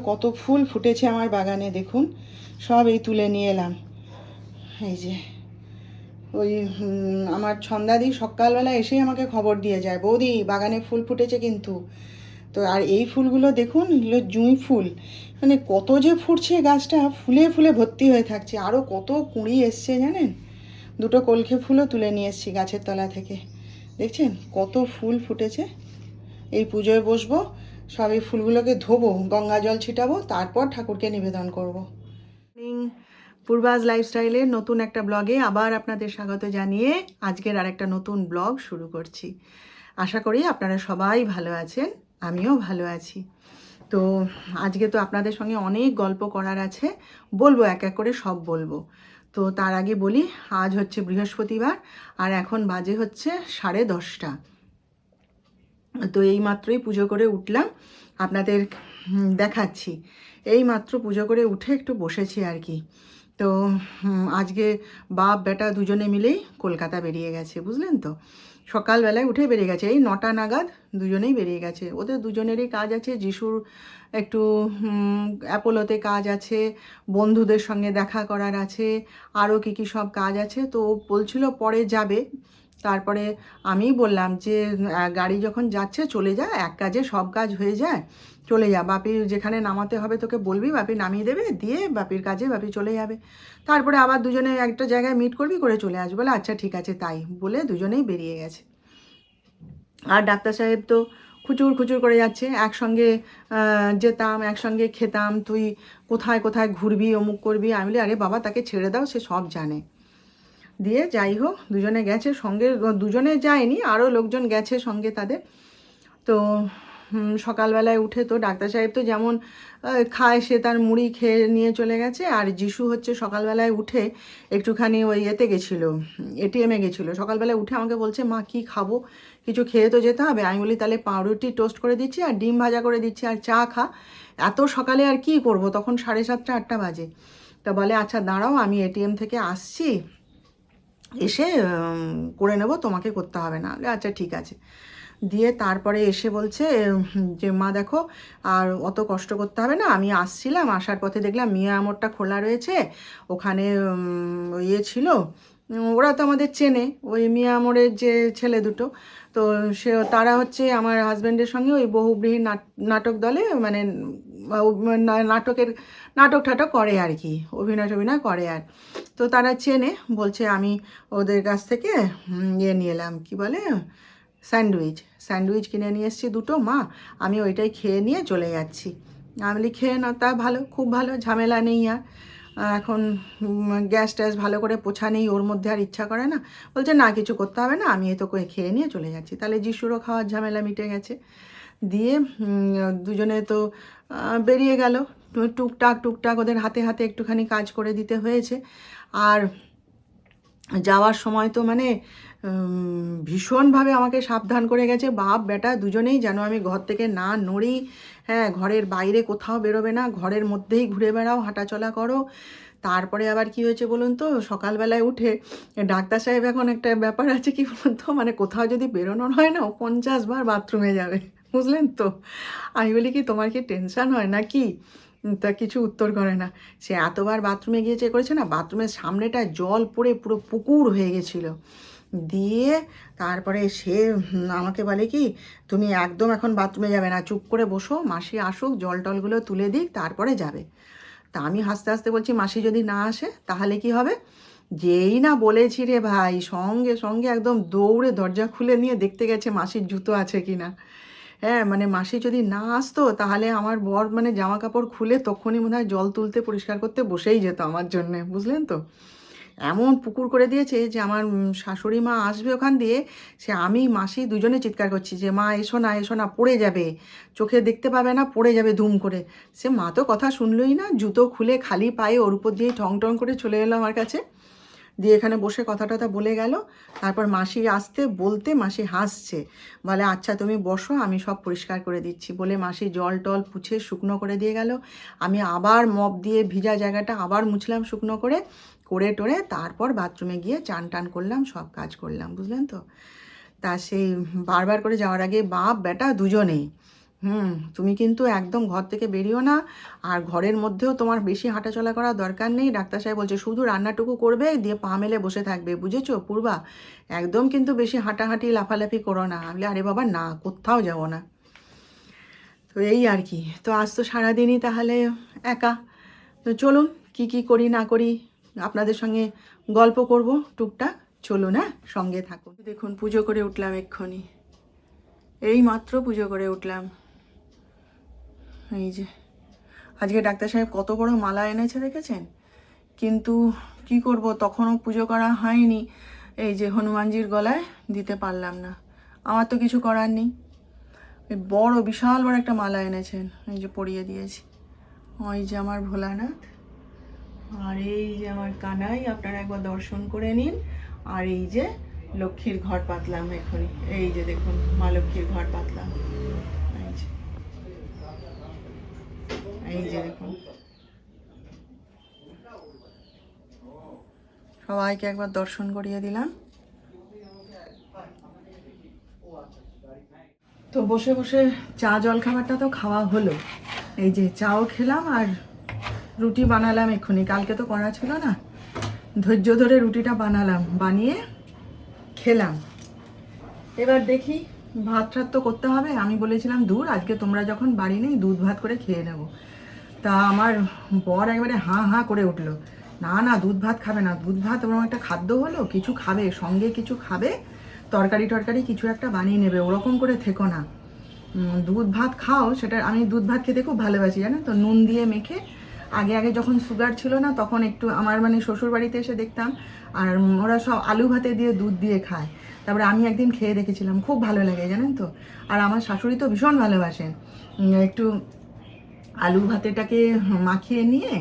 কত ফুল ফুটেছে আমার বাগানে, দেখুন সব এই তুলে নিয়ে এলাম। এই যে ওই আমার ছন্দাদি সকালবেলা এসেই আমাকে খবর দিয়ে যায়, বৌদি বাগানে ফুল ফুটেছে কিন্তু। তো আর এই ফুলগুলো দেখুন, এগুলো জুঁই ফুল, মানে কত যে ফুটছে, গাছটা ফুলে ফুলে ভর্তি হয়ে থাকছে। আরও কত কুঁড়ি এসছে জানেন, দুটো কলকে ফুলও তুলে নিয়ে এসেছি গাছের তলা থেকে। দেখছেন কত ফুল ফুটেছে। এই পুজোয় বসবো, সব এই ফুলগুলোকে ধোবো, গঙ্গা জল ছিটাবো, তারপর ঠাকুরকে নিবেদন করবো। পূর্বাজ লাইফস্টাইলের নতুন একটা ব্লগে আবার আপনাদের স্বাগত জানিয়ে আজকের আরেকটা নতুন ব্লগ শুরু করছি। আশা করি আপনারা সবাই ভালো আছেন, আমিও ভালো আছি। তো আজকে তো আপনাদের সঙ্গে অনেক গল্প করার আছে, বলবো এক এক করে সব বলবো। তো তার আগে বলি, আজ হচ্ছে বৃহস্পতিবার আর এখন বাজে হচ্ছে 10:30। তো এই মাত্রই পুজো করে উঠলাম, আপনাদের দেখাচ্ছি। এই মাত্র পুজো করে উঠে একটু বসেছি আর কি। তো আজকে বাপ বেটা দুজনে মিলেই কলকাতা বেরিয়ে গেছে, বুঝলেন তো। সকালবেলায় উঠে বেরিয়ে গেছে, এই 9টা নাগাদ দুজনেই বেরিয়ে গেছে। ওদের দুজনেরই কাজ আছে, যিশুর একটু অ্যাপোলোতে কাজ আছে, বন্ধুদের সঙ্গে দেখা করার আছে, আরও কী সব কাজ আছে। তো বলছিল পরে যাবে। তারপরে আমি বললাম যে গাড়ি যখন যাচ্ছে চলে যা, এক কাজে সব কাজ হয়ে যায়, চলে যা। বাপির যেখানে নামাতে হবে তোকে বলবি, বাপি নামিয়ে দেবে, দিয়ে বাপির কাজে বাপি চলে যাবে। তারপরে আবার দুজনে একটা জায়গায় মিট করবি, করে চলে আসবো। বলে আচ্ছা ঠিক আছে, তাই বলে দুজনেই বেরিয়ে গেছে। আর ডাক্তার সাহেব তো খুচুর খুচুর করে যাচ্ছে, একসঙ্গে যেতাম, একসঙ্গে খেতাম, তুই কোথায় কোথায় ঘুরবি, অমুক করবি। আমি বলি আরে বাবা তাকে ছেড়ে দাও, সে সব জানে। দিয়ে যাই হোক, দুজনে গেছে, সঙ্গে দুজনে যায়নি, আরও লোকজন গেছে সঙ্গে তাদের। তো সকালবেলায় উঠে তো ডাক্তার সাহেব তো যেমন খায়, সে তার মুড়ি খেয়ে নিয়ে চলে গেছে। আর যিশু হচ্ছে সকালবেলায় উঠে একটুখানি ওই এতে গেছিলো, এটিএমে গেছিলো। সকালবেলায় উঠে আমাকে বলছে মা কি খাবো, কিছু খেয়ে তো যেতে হবে। আমি বলি তাহলে পাউরুটি টোস্ট করে দিচ্ছি আর ডিম ভাজা করে দিচ্ছি আর চা খা। এত সকালে আর কি করব, তখন 7:30 8টা বাজে। তা বলে আচ্ছা দাঁড়াও, আমি এটিএম থেকে আসছি, এসে করে নেব, তোমাকে করতে হবে না। আচ্ছা ঠিক আছে। দিয়ে তারপরে এসে বলছে যে মা দেখো আর অত কষ্ট করতে হবে না, আমি আসছিলাম, আসার পথে দেখলাম মিয়া আমরটা খোলা রয়েছে, ওখানে ইয়ে ছিল, ওরা তো আমাদের চেনে, ওই মিয়া আমরের যে ছেলে দুটো, তো তারা হচ্ছে আমার হাজব্যান্ডের সঙ্গে ওই বহুব্রীহি নাটক দলে, মানে নাটক ঠাটক করে আর কি, অভিনয় করে। আর তো তারা চেনে, বলছে আমি ওদের কাছ থেকে ইয়ে নিয়ে এলাম, কী বলে, স্যান্ডউইচ কিনে নিয়ে এসেছি দুটো, মা আমি ওইটাই খেয়ে নিয়ে চলে যাচ্ছি। আমি বলি খেয়ে না, তা ভালো, খুব ভালো, ঝামেলা নেই। আর এখন গ্যাস ট্যাস ভালো করে পোছা নেই, ওর মধ্যে আর ইচ্ছা করে না। বলছে না কিছু করতে হবে না, আমি এই তো খেয়ে নিয়ে চলে যাচ্ছি। তাহলে যিশুরও খাওয়ার ঝামেলা মিটে গেছে। দিয়ে দুজনে তো বেরিয়ে গেল, টুকটাক ওদের হাতে হাতে একটুখানি কাজ করে দিতে হয়েছে। আর যাওয়ার সময় তো মানে ভীষণভাবে আমাকে সাবধান করে গেছে, বাপ বেটা দুজনেই, যেন আমি ঘর থেকে না নড়ি। হ্যাঁ, ঘরের বাইরে কোথাও বেরোবে না, ঘরের মধ্যেই ঘুরে বেড়াও, হাঁটাচলা করো। তারপরে আবার কি হয়েছে বলুন তো, সকালবেলায় উঠে ডাক্তার সাহেব এখন একটা ব্যাপার আছে কি বলুন তো, মানে কোথাও যদি বেরোনোর হয় না, ও 50 বার বাথরুমে যাবে, বুঝলেন তো। আমি বলি কি তোমার কি টেনশন হয় না কি? তা কিছু উত্তর করে না। সে এতবার বাথরুমে গিয়ে করেছে না, বাথরুমের সামনেটা জল পড়ে পুরো পুকুর হয়ে গেছিলো। দিয়ে তারপরে সে আমাকে বলে কি তুমি একদম এখন বাথরুমে যাবে না, চুপ করে বসো, মাসি আসুক, জল টলগুলো তুলে দিক, তারপরে যাবে। তা আমি হাসতে হাসতে বলছি মাসি যদি না আসে তাহলে কি হবে? যেই না বলেছি রে ভাই, সঙ্গে সঙ্গে একদম দৌড়ে দরজা খুলে নিয়ে দেখতে গেছে মাসির জুতো আছে কি না। হ্যাঁ, মানে মাসি যদি না আসতো তাহলে আমার বর মানে জামা কাপড় খুলে তখনই মনে হয় জল তুলতে পরিষ্কার করতে বসেই যেত আমার জন্যে, বুঝলেন তো। এমন পুকুর করে দিয়েছে যে আমার শাশুড়ি মা আসবে ওখান দিয়ে, সে আমি মাসি দুজনে চিৎকার করছি যে মা এসো না এসো না, পড়ে যাবে, চোখে দেখতে পাবে না, পড়ে যাবে ধুম করে। সে মা তো কথা শুনলই না, জুতো খুলে খালি পায়ে ওর উপর দিয়ে ঠং ঠং করে চলে এলো আমার কাছে। দিয়ে এখানে বসে কথা টথা বলে গেল। তারপর মাসি আসতে বলতে মাসি হাসছে, বলে আচ্ছা তুমি বসো, আমি সব পরিষ্কার করে দিচ্ছি, বলে মাসি জল টল পুছে শুকনো করে দিয়ে গেল। আমি আবার মপ দিয়ে ভিজা জায়গাটা আবার মুছলাম শুকনো করে টোরে, তারপর বাথরুমে গিয়ে চান টান করলাম, সব কাজ করলাম, বুঝলেন তো। তা সেই বারবার করে যাওয়ার আগে বাপ বেটা দুজনেই তুমি কিন্তু একদম ঘর থেকে বেরিও না, আর ঘরের মধ্যেও তোমার বেশি হাঁটাচলা করার দরকার নেই। ডাক্তার সাহেব বলছে শুধু রান্নাটুকু করবে, দিয়ে পা মেলে বসে থাকবে, বুঝেছো পূর্বা? একদম কিন্তু বেশি হাঁটাহাঁটি লাফালাফি করো না। আমি বলি, আরে বাবা না, কোথাও যাবো না। তো এই আর কি। তো আজ তো সারাদিনই তাহলে একা। তো চলুন কি কি করি না করি আপনাদের সঙ্গে গল্প করব টুকটাক। চলুন, হ্যাঁ, সঙ্গে থাকুন। দেখুন পুজো করে উঠলাম এক্ষুনি, এই মাত্র পুজো করে উঠলাম। এই যে আজকে ডাক্তার সাহেব কত বড় মালা এনেছে দেখেছেন? কিন্তু কি করব, তখনও পুজো করা হয়নি। এই যে হনুমানজির গলায় দিতে পারলাম না, আমার তো কিছু করার নেই। এই বড় বিশাল বড় একটা মালা এনেছেন, এই যে পরিয়ে দিয়েছি। ওই যে আমার ভোলানাথ, আর এই যে আমার কানাই, আপনারা একবার দর্শন করে নিন। আর এই যে লক্ষ্মীর ঘর পাতলাম এখনই, এই যে দেখুন মা লক্ষ্মীর ঘর পাতলাম। এই যে দেখুন, সবাইকে একবার দর্শন করিয়ে দিলাম। তো বসে বসে চা জল খাবারটা তো খাওয়া হলো, এই যে চাও খেলাম আর রুটি বানালাম এক্ষুনি, কালকে তো করা ছিল না, ধৈর্য ধরে রুটিটা বানালাম, বানিয়ে খেলাম। এবার দেখি ভাত ঠাত তো করতে হবে। আমি বলেছিলাম দূর, আজকে তোমরা যখন বাড়ি নেই দুধ ভাত করে খেয়ে নেব। তা আমার বর একবারে হাঁ হাঁ করে উঠলো, না না দুধ ভাত খাবে না, দুধ ভাত ওরকম একটা খাদ্য হলো, কিছু খাবে, সঙ্গে কিছু খাবে, তরকারি টরকারি কিছু একটা বানিয়ে নেবে, ওরকম করে থেকো না, দুধ ভাত খাও। সেটা আমি দুধ ভাত খেতে খুব ভালোবাসি, জানেন তো, নুন দিয়ে মেখে। আগে আগে যখন সুগার ছিল না, তখন একটু আমার মানে শ্বশুর বাড়িতে এসে দেখতাম, আর ওরা সব আলু ভাতে দিয়ে দুধ দিয়ে খায়। তারপরে আমি একদিন খেয়ে দেখেছিলাম, খুব ভালো লাগে জানেন তো। আর আমার শাশুড়ি তো ভীষণ ভালোবাসেন, একটু আলু ভাতেটাকে মাখিয়ে নিয়ে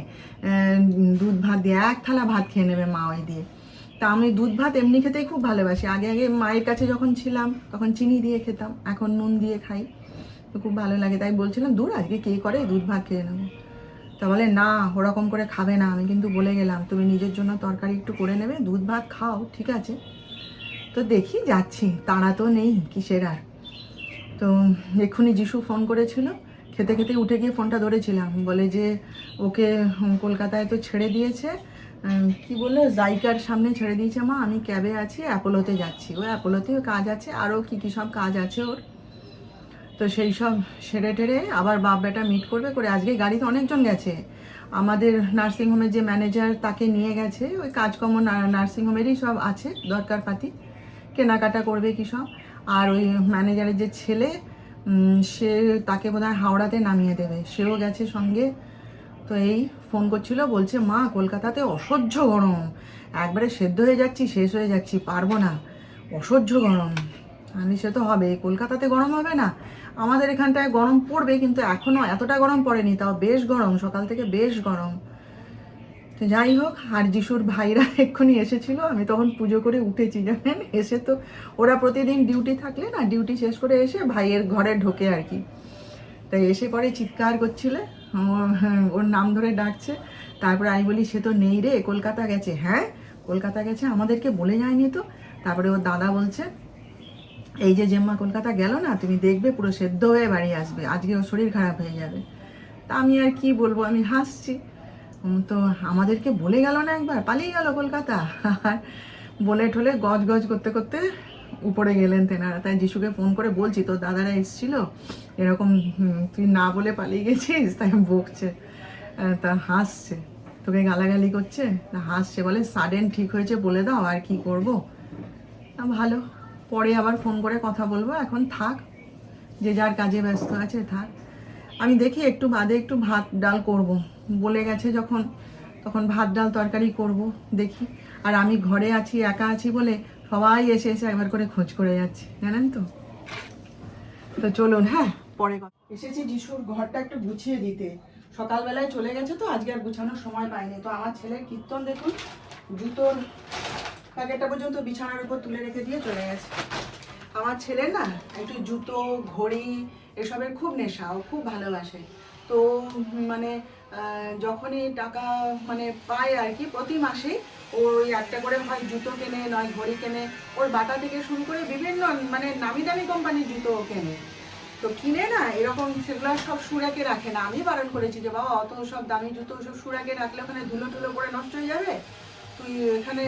দুধ ভাত দিয়ে এক থালা ভাত খেয়ে নেবে মা ওই দিয়ে। তা আমি দুধ ভাত এমনি খেতেই খুব ভালোবাসি। আগে আগে মায়ের কাছে যখন ছিলাম তখন চিনি দিয়ে খেতাম, এখন নুন দিয়ে খাই, তো খুব ভালো লাগে। তাই বলছিলাম দূর, আজকে কে করে দুধ ভাত খেয়ে নেবো। তা বলে না, ওরকম করে খাবে না। আমি কিন্তু বলে গেলাম তুমি নিজের জন্য তরকারি একটু করে নেবে, দুধ ভাত খাও, ঠিক আছে। তো দেখি যাচ্ছি, তাড়া তো নেই কিসের আর। তো এক্ষুনি যিশু ফোন করেছিল, খেতে খেতে উঠে গিয়ে ফোনটা ধরেছিলাম, বলে যে ওকে কলকাতায় তো ছেড়ে দিয়েছে, কি বললো, জাইকার সামনে ছেড়ে দিয়েছে মা, আমি ক্যাবে আছি, অ্যাপোলোতে যাচ্ছি। ওই অ্যাপোলোতেও কাজ আছে, আরও কী কী সব কাজ আছে ওর। তো সেই সব সেরে টেরে আবার বাপ বেটা মিট করবে করে। আজকে গাড়িতে অনেকজন গেছে, আমাদের নার্সিংহোমের যে ম্যানেজার তাকে নিয়ে গেছে, ওই কাজকর্ম নার্সিংহোমেরই সব আছে, দরকারপাতি কেনাকাটা করবে কী সব। আর ওই ম্যানেজারের যে ছেলে, সে তাকে বোধহয় হাওড়াতে নামিয়ে দেবে, সেও গেছে সঙ্গে। তো এই ফোন করছিল, বলছে মা কলকাতাতে অসহ্য গরম, একবারে সেদ্ধ হয়ে যাচ্ছি, শেষ হয়ে যাচ্ছি, পারবো না, অসহ্য গরম। আমি সে তো হবে, কলকাতাতে গরম হবে না, আমাদের এখানটায় গরম পড়বে, কিন্তু এখনও এতটা গরম পড়েনি, তাও বেশ গরম, সকাল থেকে বেশ গরম। তো যাই হোক, আর যিশুর ভাইরা এক্ষুনি এসেছিল, আমি তখন পুজো করে উঠেছি জানেন। এসে তো ওরা প্রতিদিন ডিউটি থাকলে না, ডিউটি শেষ করে এসে ভাইয়ের ঘরে ঢোকে আর কি। তাই এসে পরে চিৎকার করছিলে, ওর নাম ধরে ডাকছে। তারপরে আমি বলি সে তো নেই রে, কলকাতা গেছে। হ্যাঁ কলকাতা গেছে, আমাদেরকে বলে যায়নি তো। তারপরে ওর দাদা বলছে এই যে জেম্মা কলকাতা গেল না, তুমি দেখবে পুরো সেদ্ধ হয়ে বাড়ি আসবে, আজকে ওর শরীর খারাপ হয়ে যাবে। তা আমি আর কি বলবো, আমি হাসছি। তো আমাদেরকে বলে গেল না, একবার পালিয়ে গেল কলকাতা। আর বলে ঠলে গজ গজ করতে করতে উপরে গেলেন তেনারা। তাই যিশুকে ফোন করে বলছি, তোর দাদারা এসেছিল, এরকম তুই না বলে পালিয়ে গেছিস, তাই বকছে। তা হাসছে, তোকে গালাগালি করছে, তা হাসছে, বলে সাডেন ঠিক হয়েছে বলে দাও, আর কি করব। ভালো, পরে আবার ফোন করে কথা বলবো, এখন থাক, যে যার কাজে ব্যস্ত আছে থাক। আমি দেখি একটু বাদে একটু ভাত ডাল করব, বলে গেছে যখন, তখন ভাত ডাল তরকারি করব, দেখি। আর আমি ঘরে আছি, একা আছি বলে সবাই এসে এসে একবার করে খোঁজ করে যাচ্ছে, জানেন তো। তো চলুন, হ্যাঁ, পরে কথা। এসেছি যিশুর ঘরটা একটু গুছিয়ে দিতে, সকালবেলায় চলে গেছে তো, আজকে আর গুছানোর সময় পাইনি। তো আমার ছেলের কীর্তন দেখুন, জুতোর প্যাকেটটা পর্যন্ত বিছানার উপর তুলে রেখে দিয়ে চলে গেছে। আমার ছেলে না একটু জুতো ঘড়ি এসবের খুব নেশা, ও খুব ভালোবাসে। তো মানে যখনই টাকা মানে পায় আর কি, প্রতি মাসেই ওই একটা করে হয় জুতো কেনে, নয় ঘড়ি কেনে। ওর বাটা থেকে শুরু করে বিভিন্ন মানে নামি দামি কোম্পানির জুতো কেনে। তো কিনে না এরকম সেগুলো সব সুরাকে রাখে না। আমি বারণ করেছি যে বাবা অত সব দামি জুতো সব সুরাকে রাখলে ওখানে ধুলো টুলো করে নষ্ট হয়ে যাবে, তুই এখানে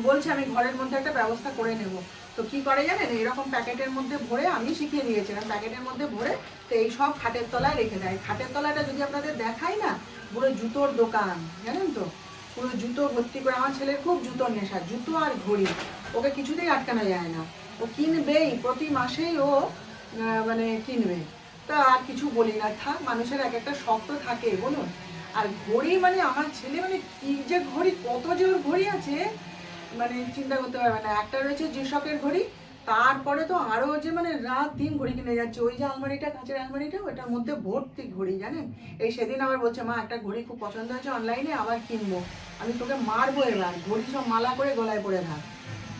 বলছে আমি ঘরের মধ্যে একটা ব্যবস্থা করে নেব। তো কি করে জানেন, এরকম প্যাকেটের মধ্যে ভরে, আমি শিখিয়ে দিয়েছিলাম, প্যাকেটের মধ্যে ভরে তো এই সব খাটের তলায় রেখে দেয়। খাটের তলাটা যদি আপনাদের দেখাই না, পুরো জুতোর দোকান, জানেন তো, পুরো জুতো ভর্তি করে। আমার ছেলের খুব জুতোর নেশা, জুতো আর ঘড়ি, ওকে কিছুতেই আটকানো যায় না, ও কিনবেই, প্রতি মাসেই ও মানে কিনবে। তা আর কিছু বলি না, থাক, মানুষের এক একটা শখ তো থাকে বলুন। আর ঘড়ি মানে আমার ছেলে মানে কি যে ঘড়ি, কত যে ওর ঘড়ি আছে মানে চিন্তা করতে পারবে না। একটা রয়েছে জিশকের ঘড়ি, তারপরে তো আরও যে মানে রাত দিন ঘড়ি কিনে যাচ্ছে। ওই যে আলমারিটা, কাঁচের আলমারিটা, ওটার মধ্যে ভর্তি ঘড়ি, জানেন। এই সেদিন আবার বলছে মা একটা ঘড়ি খুব পছন্দ হয়েছে অনলাইনে, আবার কিনবো, আমি তোকে মারবো এবার, ঘড়ি সব মালা করে গলায় পরে থাক।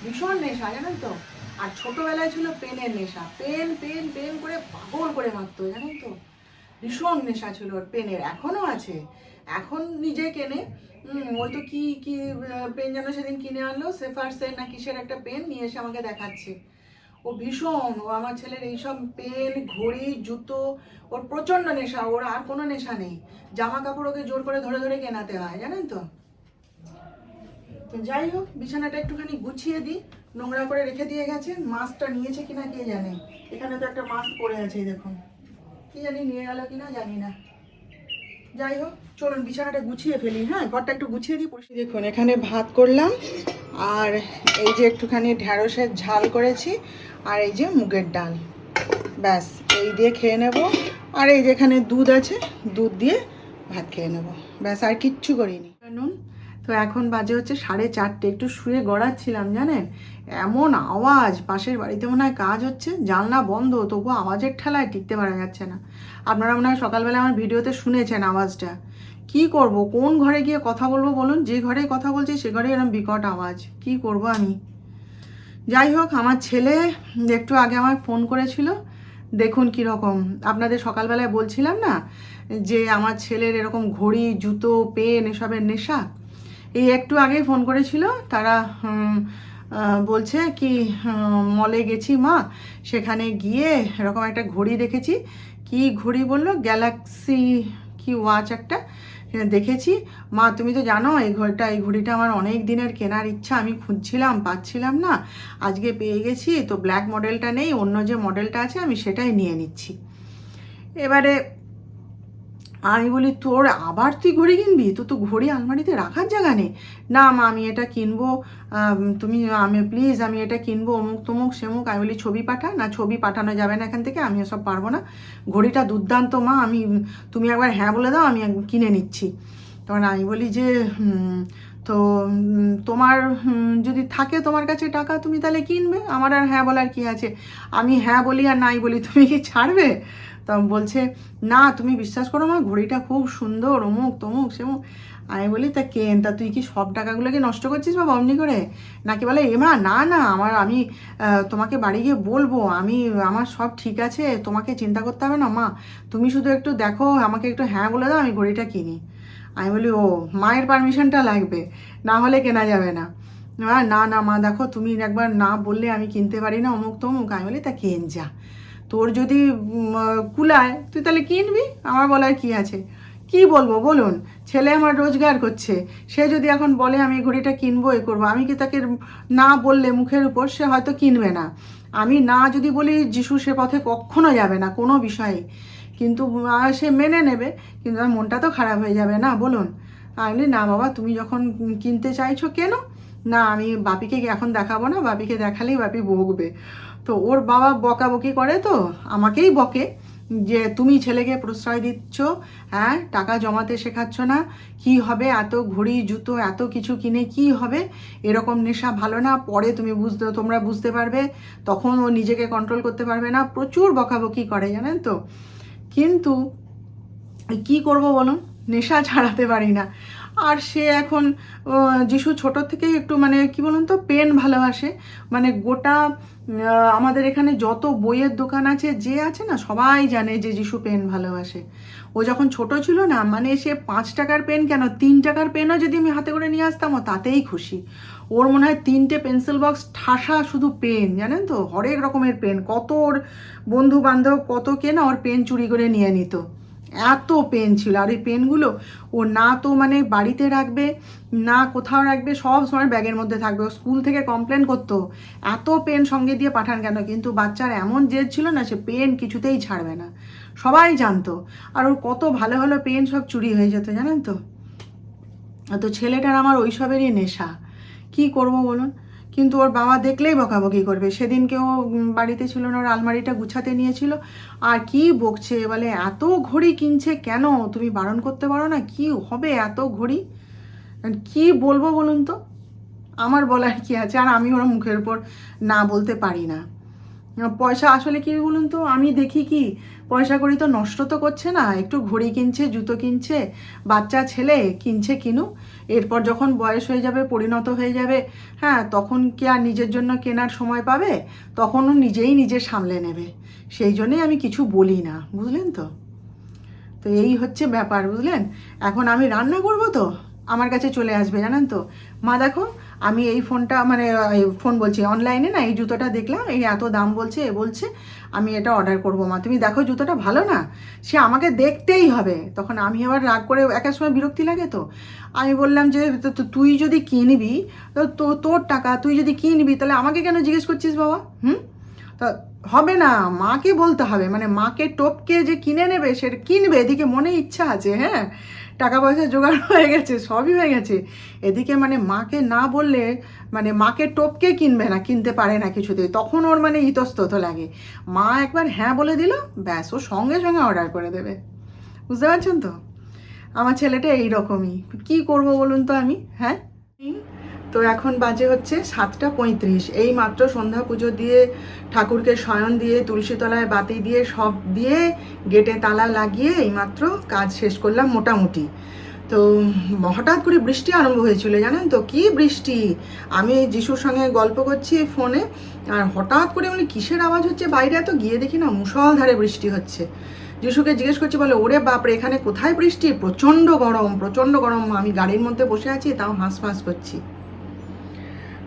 ভীষণ নেশা, জানেন তো। আর ছোটবেলায় ছিল পেনের নেশা, পেন পেন পেন করে পাগল করে মারতো, জানেন তো, ভীষণ নেশা ছিল ওর পেনের, এখনো আছে। এখন নিজে কেনে, ওই তো কি কি পেন যেন সেদিন কিনে আনলো, সেফার্সের না কিসের একটা পেন নিয়ে এসে আমাকে দেখাচ্ছে। ও ভীষণ, ও আমার ছেলের এইসব পেন, ঘড়ি, জুতো, ওর প্রচণ্ড নেশা। ওর আর কোনো নেশা নেই, জামা কাপড় ওকে জোর করে ধরে ধরে কেনাতে হয়, জানেন তো। তো যাই হোক, বিছানাটা একটুখানি গুছিয়ে দিই, নোংরা করে রেখে দিয়ে গেছে। মাছটা নিয়েছে কিনা কে জানে, এখানে তো একটা মাছ পড়ে আছে দেখুন, কি জানি নিয়ে গেল কিনা জানি না। যাই হোক, চলুন বিছানাটা গুছিয়ে ফেলি। হ্যাঁ, ঘরটা একটু গুছিয়ে দিই। পরিষ্কার দেখুন, এখানে ভাত করলাম, আর এই যে একটুখানি ঢ্যাঁড়সের ঝাল করেছি, আর এই যে মুগের ডাল, ব্যাস এই দিয়ে খেয়ে নেব। আর এই যে এখানে দুধ আছে, দুধ দিয়ে ভাত খেয়ে নেব, ব্যাস, আর কিচ্ছু করিনি। নুন। তো এখন বাজে হচ্ছে 4:30, একটু শুয়ে গড়াচ্ছিলাম, জানেন, এমন আওয়াজ, পাশের বাড়িতে মনে হয় কাজ হচ্ছে, জানলা বন্ধ, তবু আওয়াজের ঠেলায় টিকতে পারা যাচ্ছে না। আপনারা মনে হয় সকালবেলা আমার ভিডিওতে শুনেছেন আওয়াজটা। কি করব, কোন ঘরে গিয়ে কথা বলবো বলুন, যে ঘরে কথা বলছি সে ঘরে এরকম বিকট আওয়াজ, কি করব আমি। যাই হোক, আমার ছেলে একটু আগে আমায় ফোন করেছিল, দেখুন কীরকম, আপনাদের সকালবেলায় বলছিলাম না যে আমার ছেলের এরকম ঘড়ি, জুতো, পেন এসবের নেশা। এই একটু আগেই ফোন করেছিল তারা, বলছে কি মলে গেছি মা, সেখানে গিয়ে এরকম একটা ঘড়ি দেখেছি। কি ঘড়ি বললো, গ্যালাক্সি কি ওয়াচ একটা দেখেছি। মা তুমি তো জানো এই ঘড়িটা আমার অনেক দিনের কেনার ইচ্ছা, আমি খুঁজছিলাম পাচ্ছিলাম না, আজকে পেয়ে গেছি। তো ব্ল্যাক মডেলটা নেই, অন্য যে মডেলটা আছে আমি সেটাই নিয়ে নিচ্ছি। এবারে আমি বলি তোর আবার তুই ঘড়ি কিনবি, তো ঘড়ি আলমারিতে রাখার জায়গা নেই। না মা আমি এটা কিনবো, তুমি আমি প্লিজ আমি এটা কিনবো, অমুক তমুক সেমুক। আমি বলি ছবি পাঠা, না ছবি পাঠানো যাবে না এখান থেকে, আমি এসব পারবো না, ঘড়িটা দুর্দান্ত মা, আমি তুমি একবার হ্যাঁ বলে দাও, আমি কিনে নিচ্ছি। তখন আমি বলি যে তো তোমার যদি থাকে তোমার কাছে টাকা, তুমি তাহলে কিনবে, আমার আর হ্যাঁ বলার কি আছে, আমি হ্যাঁ বলি আর নাই বলি, তুমি কি ছাড়বে? তখন বলছে না তুমি বিশ্বাস করো মা, ঘড়িটা খুব সুন্দর, অমুক তমুক সেমুক। আমি বলি তা কেন, তা তুই কি সব টাকাগুলোকে নষ্ট করছিস বাবা অমনি করে? নাকি বলে এমা না না আমি তোমাকে বাড়ি গিয়ে বলবো, আমার সব ঠিক আছে, তোমাকে চিন্তা করতে হবে না মা, তুমি শুধু একটু দেখো, আমাকে একটু হ্যাঁ বলে দাও, আমি ঘড়িটা কিনি। আমি বলি ও, মায়ের পারমিশনটা লাগবে, না হলে কেনা যাবে না। না না মা দেখো, তুমি একবার না বললে আমি কিনতে পারি না, অমুক তমুক। আমি বলি তা কেন যা, তোর যদি কুলায় তুই তাহলে কিনবি, আমার বলার কি আছে। কি বলবো বলুন, ছেলে আমার রোজগার করছে, সে যদি এখন বলে আমি ঘড়িটা কিনবো এ করবো, আমি কি তাকে না বললে মুখের উপর সে হয়তো কিনবে না। আমি না যদি বলি যিশু সে পথে কখনো যাবে না কোনো বিষয়ে, কিন্তু সে মেনে নেবে, কিন্তু আমার মনটা তো খারাপ হয়ে যাবে না বলুন। আমি না বাবা তুমি যখন কিনতে চাইছো কেন, না আমি বাপিকে এখন দেখাবো না, বাপিকে দেখালেই বাপি বকবে। তো ওর বাবা বকাবকি করে, তো আমাকেই বকে যে তুমি ছেলেকে প্রশ্রয় দিচ্ছ, হ্যাঁ টাকা জমাতে শেখাচ্ছ না, কি হবে এত ঘড়ি জুতো এত কিছু কিনে কি হবে, এরকম নেশা ভালো না, পরে তোমরা বুঝতে পারবে, তখন ও নিজেকে কন্ট্রোল করতে পারবে না, প্রচুর বকাবকি করে জানেন তো। কিন্তু কি করব বলুন, নেশা ছাড়াতে পারি না। আর সে এখন যিশু ছোটোর থেকেই একটু মানে কি বলুন তো পেন ভালোবাসে। মানে গোটা আমাদের এখানে যত বইয়ের দোকান আছে যে আছে না সবাই জানে যে যিশু পেন ভালোবাসে। ও যখন ছোট ছিল না মানে সে 5 টাকার পেন কেন 3 টাকার পেনও যদি আমি হাতে করে নিয়ে আসতাম ও তাতেই খুশি। ওর মনে হয় 3টে পেন্সিল বক্স ঠাসা শুধু পেন, জানেন তো হরেক রকমের পেন, কত ওর বন্ধু বান্ধব কত কে না ওর পেন চুরি করে নিয়ে নিত, এত পেন ছিল। আর এই পেনগুলো ও না তো মানে বাড়িতে রাখবে না কোথাও রাখবে, সব সময় ব্যাগের মধ্যে থাকবে। ও স্কুল থেকে কমপ্লেন করতো এত পেন সঙ্গে দিয়ে পাঠান কেন, কিন্তু বাচ্চার এমন জেদ ছিল না সে পেন কিছুতেই ছাড়বে না, সবাই জানতো। আর ওর কত ভালো ভালো পেন সব চুরি হয়ে যেত জানেন তো। তো ছেলেটার আমার ওইসবেরই নেশা, কি করব বলুন। কিন্তু ওর বাবা দেখলেই বকাবকি করবে। সেদিনকেও বাড়িতে ছিল না, ওর আলমারিটা গুছাতে নিয়েছিল আর কি বকছে, বলে এত ঘড়ি কিনছে কেন, তুমি বারণ করতে পারো না, কি হবে এত ঘড়ি। কি বলবো বলুন তো, আমার বলার কি আছে। আর আমি ওর মুখের উপর না বলতে পারি না। পয়সা আসলে কি বলুন তো, আমি দেখি কি পয়সা করি তো নষ্ট তো করছে না, একটু ঘড়ি কিনছে জুতো কিনছে, বাচ্চা ছেলে কিনছে কিনুক, এরপর যখন বয়স হয়ে যাবে পরিণত হয়ে যাবে, হ্যাঁ তখন কি আর নিজের জন্য কেনার সময় পাবে, তখনও নিজেই নিজে সামলে নেবে। সেই জন্যই আমি কিছু বলি না, বুঝলেন তো। তো এই হচ্ছে ব্যাপার বুঝলেন। এখন আমি রান্না করব তো আমার কাছে চলে আসবে জানেন তো, মা দেখো আমি এই ফোনটা মানে ফোন বলছি অনলাইনে না এই জুতোটা দেখলাম, এই এত দাম বলছে এ বলছে, আমি এটা অর্ডার করবো মা, তুমি দেখো জুতোটা ভালো না। সে আমাকে দেখতেই হবে, তখন আমি আবার রাগ করে এক সময় বিরক্তি লাগে। তো আমি বললাম যে তুই যদি কিনবি তো তোর টাকা, তুই যদি কিনবি তাহলে আমাকে কেন জিজ্ঞেস করছিস বাবা? তা হবে না, মাকে বলতে হবে, মানে মাকে টপকে যে কিনে নেবে সেটা কিনবে, এদিকে মনে ইচ্ছা আছে, হ্যাঁ টাকা পয়সা জোগাড় হয়ে গেছে, সবই হয়ে গেছে, এদিকে মানে মাকে না বললে মানে মাকে টপকে কিনবে না, কিনতে পারে না কিছুতেই, তখন ওর মানে ইতস্তত লাগে। মা একবার হ্যাঁ বলে দিল ব্যাস ও সঙ্গে সঙ্গে অর্ডার করে দেবে, বুঝতে পারছেন তো। আমার ছেলেটা এইরকমই, কি করব বলুন তো আমি। হ্যাঁ তো এখন বাজে হচ্ছে 7টা 35, এই মাত্র সন্ধ্যা পুজো দিয়ে ঠাকুরকে শয়ন দিয়ে তুলসীতলায় বাতি দিয়ে সব দিয়ে গেটে তালা লাগিয়ে এইমাত্র কাজ শেষ করলাম মোটামুটি। তো হঠাৎ করে বৃষ্টি আরম্ভ হয়েছিল জানেন তো, কি বৃষ্টি। আমি যিশুর সঙ্গে গল্প করছি ফোনে আর হঠাৎ করে মানে কিসের আওয়াজ হচ্ছে বাইরে, এত গিয়ে দেখি না মুষলধারে বৃষ্টি হচ্ছে। যিশুকে জিজ্ঞেস করছি, বলে ওরে বাপরে এখানে কোথায় বৃষ্টি, প্রচণ্ড গরম প্রচণ্ড গরম। আমি গাড়ির মধ্যে বসে আছি তাও হাঁসফাঁস করছি।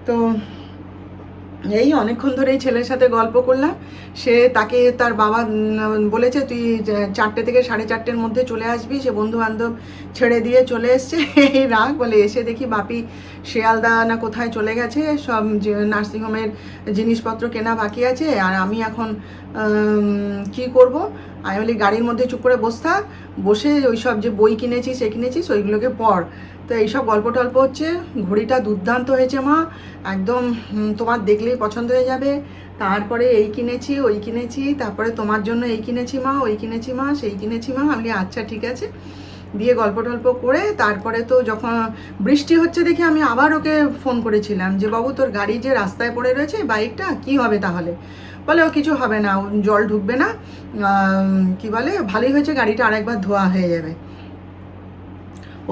তো এই অনেকক্ষণ ধরে এই ছেলের সাথে গল্প করলাম। সে তাকে তার বাবা বলেছে তুই 4টে থেকে 4:30-এর মধ্যে চলে আসবি, সে বন্ধু বান্ধব ছেড়ে দিয়ে চলে এসছে। এই রাগ বলে এসে দেখি বাপি শিয়ালদা না কোথায় চলে গেছে, সব নার্সিংহোমের জিনিসপত্র কেনা বাকি আছে। আর আমি এখন কি করব, আমি বলি গাড়ির মধ্যে চুপ করে বসে ওই সব যে বই কিনেছিস ওইগুলোকে পড়। তো এইসব গল্প টল্প হচ্ছে। ঘড়িটা দুর্দান্ত হয়েছে মা, একদম তোমার দেখলেই পছন্দ হয়ে যাবে। তারপরে এই কিনেছি ওই কিনেছি, তারপরে তোমার জন্য এই কিনেছি মা, ওই কিনেছি মা, সেই কিনেছি মা। আমি আচ্ছা ঠিক আছে দিয়ে গল্প টল্প করে তারপরে তো যখন বৃষ্টি হচ্ছে দেখে আমি আবার ওকে ফোন করেছিলাম যে বাবু তোর গাড়ি যে রাস্তায় পড়ে রয়েছে বাইকটা কি হবে তাহলে, বলে ও কিছু হবে না, জল ঢুকবে না, কি বলে ভালোই হয়েছে গাড়িটা আরেকবার ধোয়া হয়ে যাবে।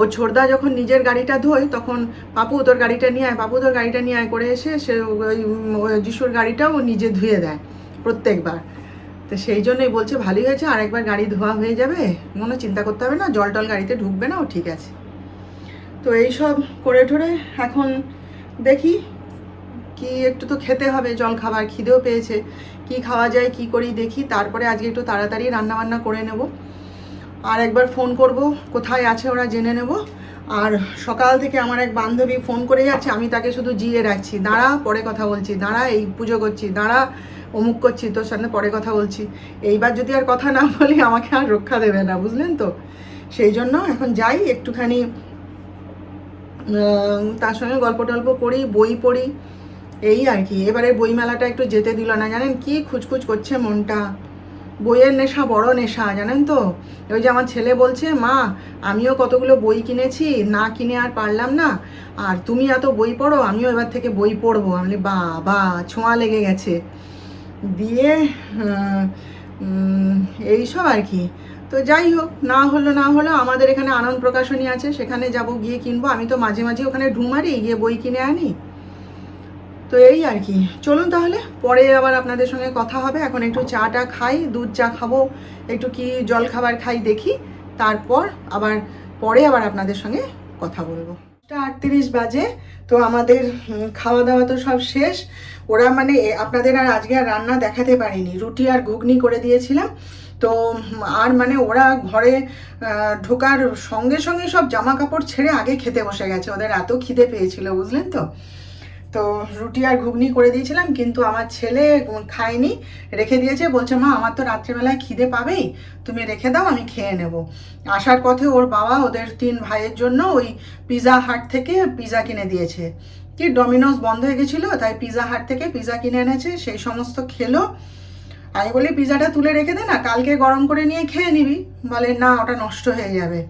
ও ছোটদা যখন নিজের গাড়িটা ধোয় তখন পাপু তোর গাড়িটা নিয়ে আয়, পাপু তোর গাড়িটা নিয়ে আয় করে এসে সে ওই যিশুর গাড়িটাও ও নিজে ধুয়ে দেয় প্রত্যেকবার। তো সেই জন্যই বলছে ভালোই হয়েছে আরেকবার গাড়ি ধোয়া হয়ে যাবে, কোনো চিন্তা করতে হবে না, জল টল গাড়িতে ঢুকবে না, ও ঠিক আছে। তো এই সব করে ঠোরে এখন দেখি কি একটু তো খেতে হবে, জল খাবার খিদেও পেয়েছে, কি খাওয়া যায় কি করি দেখি। তারপরে আজকে একটু তাড়াতাড়ি রান্নাবান্না করে নেব, আর একবার ফোন করব কোথায় আছে ওরা জেনে নেব। আর সকাল থেকে আমার এক বান্ধবী ফোন করে যাচ্ছে, আমি তাকে শুধু জিয়ে রাখছি, দাঁড়া পরে কথা বলছি, দাঁড়া এই পুজো করছি, দাঁড়া অমুক করছি, তোর সামনে পরে কথা বলছি। এইবার যদি আর কথা না বলি আমাকে আর রক্ষা দেবে না, বুঝলেন তো। সেই জন্য এখন যাই একটুখানি তার সঙ্গে গল্প টল্প করি, বই পড়ি, এই আর কি। এবারে বইমেলাটা একটু যেতে দিল না, জানেন কি খুচখুচ করছে মনটা। বইয়ের নেশা বড় নেশা জানেন তো। ওই যে আমার ছেলে বলছে মা আমিও কতগুলো বই কিনেছি, না কিনে আর পারলাম না, আর তুমি এত বই পড়ো আমিও এবার থেকে বই পড়বো। আমি বা ছোঁয়া লেগে গেছে দিয়ে এইসব আর কি। তো যাই হোক, না হলো আমাদের এখানে আনন্দ প্রকাশনী আছে, সেখানে যাব, গিয়ে কিনবো। আমি তো মাঝে মাঝে ওখানে ঢুমারি, গিয়ে বই কিনে আনি। তো এই আর কি, চলুন তাহলে পরে আবার আপনাদের সঙ্গে কথা হবে। এখন একটু চাটা খাই, দুধ চা খাবো, একটু কি জল খাবার খাই দেখি, তারপর আবার পরে আবার আপনাদের সঙ্গে কথা বলবো। 8:30 বাজে, তো আমাদের খাওয়া দাওয়া তো সব শেষ। ওরা মানে আপনাদের আর আজকে আর রান্না দেখাতে পারিনি, রুটি আর ঘুগনি করে দিয়েছিলাম। তো আর মানে ওরা ঘরে ঢোকার সঙ্গে সঙ্গে সব জামা কাপড় ছেড়ে আগে খেতে বসে গেছে, ওদের এত খিদে পেয়েছিল, বুঝলেন তো। তো রুটি আর ঘুগনি করে দিয়েছিলাম, কিন্তু আমার ছেলে খায়নি, রেখে দিয়েছে। বলছে মা আমার তো রাত্রিবেলায় খিদে পাবেই, তুমি রেখে দাও, আমি খেয়ে নেব। আসার পথে ওর বাবা ওদের 3 ভাইয়ের জন্য ওই পিৎজা হাট থেকে পিৎজা কিনে দিয়েছে। কি ডমিনোজ বন্ধ হয়ে গেছিলো, তাই পিৎজা হাট থেকে পিৎজা কিনে এনেছে, সেই সমস্ত খেলো। আমি বলি পিৎজাটা তুলে রেখে দে না, কালকে গরম করে নিয়ে খেয়ে নিবি। বলে না, ওটা নষ্ট হয়ে যাবে,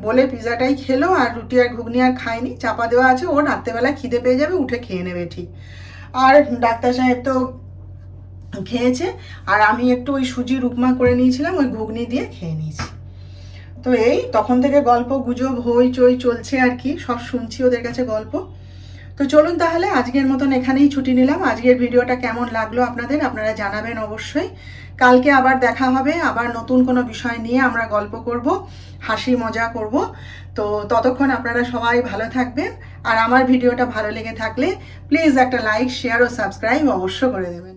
বলে পিৎজাটাই খেলো। আর রুটি আর ঘুগনি আর খায়নি, চাপা দেওয়া আছে, ও রাত্রেবেলা খিদে পেয়ে যাবে, উঠে খেয়ে নেবে ঠিক। আর ডাক্তার সাহেব তো খেয়েছে, আর আমি একটু ওই সুজির উপমা করে নিয়েছিলাম, ওই ঘুগনি দিয়ে খেয়ে নিয়েছি। তো এই তখন থেকে গল্প গুজব হই চই চলছে আর কি, সব শুনছি ওদের কাছে গল্প। তো চলুন তাহলে আজকের মতন এখানেই ছুটি নিলাম। আজকের ভিডিওটা কেমন লাগলো আপনাদের, আপনারা জানাবেন অবশ্যই। কালকে আবার দেখা হবে, আবার নতুন কোনো বিষয় নিয়ে আমরা গল্প করব, হাসি মজা করব। তো ততক্ষণ আপনারা সবাই ভালো থাকবেন। আর আমার ভিডিওটা ভালো লেগে থাকলে প্লিজ একটা লাইক, শেয়ার ও সাবস্ক্রাইব অবশ্য করে দেবেন।